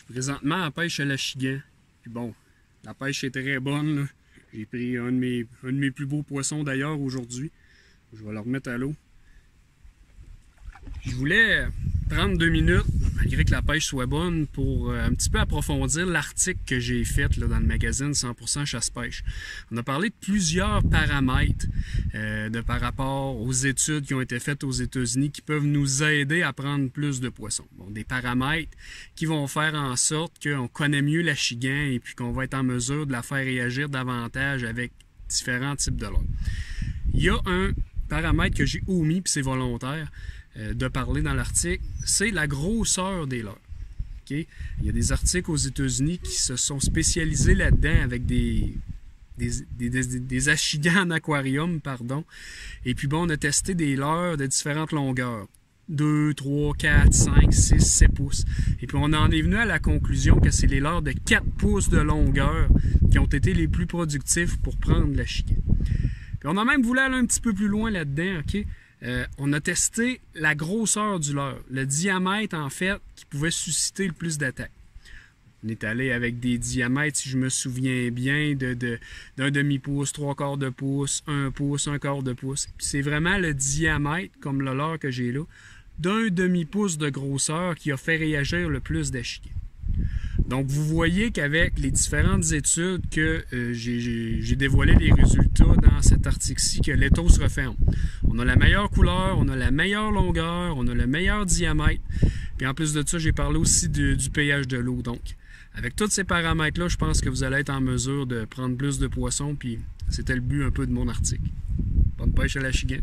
Présentement, à pêche à l'achigan. Puis bon, la pêche est très bonne. J'ai pris un de mes plus beaux poissons d'ailleurs aujourd'hui. Je vais le remettre à l'eau. Je voulais prendre 2 minutes, malgré que la pêche soit bonne, pour un petit peu approfondir l'article que j'ai fait là, dans le magazine 100% chasse-pêche. On a parlé de plusieurs paramètres par rapport aux études qui ont été faites aux États-Unis qui peuvent nous aider à prendre plus de poissons. Bon, des paramètres qui vont faire en sorte qu'on connaît mieux l'achigan et puis qu'on va être en mesure de la faire réagir davantage avec différents types de leurres. Il y a un paramètre que j'ai omis, puis c'est volontaire, de parler dans l'article, c'est la grosseur des leurres. Okay? Il y a des articles aux États-Unis qui se sont spécialisés là-dedans avec des achigans en aquarium, pardon. Et puis bon, on a testé des leurres de différentes longueurs. 2, 3, 4, 5, 6, 7 pouces. Et puis on en est venu à la conclusion que c'est les leurres de 4 pouces de longueur qui ont été les plus productifs pour prendre l'achigan. Puis on a même voulu aller un petit peu plus loin là-dedans, ok? On a testé la grosseur du leurre, le diamètre en fait qui pouvait susciter le plus d'attaques. On est allé avec des diamètres, si je me souviens bien, d'un demi-pouce, 3/4 de pouce, 1 pouce, 1/4 de pouce. Puis c'est vraiment le diamètre, comme le leurre que j'ai là, d'un demi-pouce de grosseur qui a fait réagir le plus d'achigan. Donc, vous voyez qu'avec les différentes études que j'ai dévoilé les résultats dans cet article-ci, que l'étau se referme. On a la meilleure couleur, on a la meilleure longueur, on a le meilleur diamètre. Puis en plus de ça, j'ai parlé aussi du pH de l'eau. Donc, avec tous ces paramètres-là, je pense que vous allez être en mesure de prendre plus de poissons. Puis c'était le but un peu de mon article. Bonne pêche à l'achigan.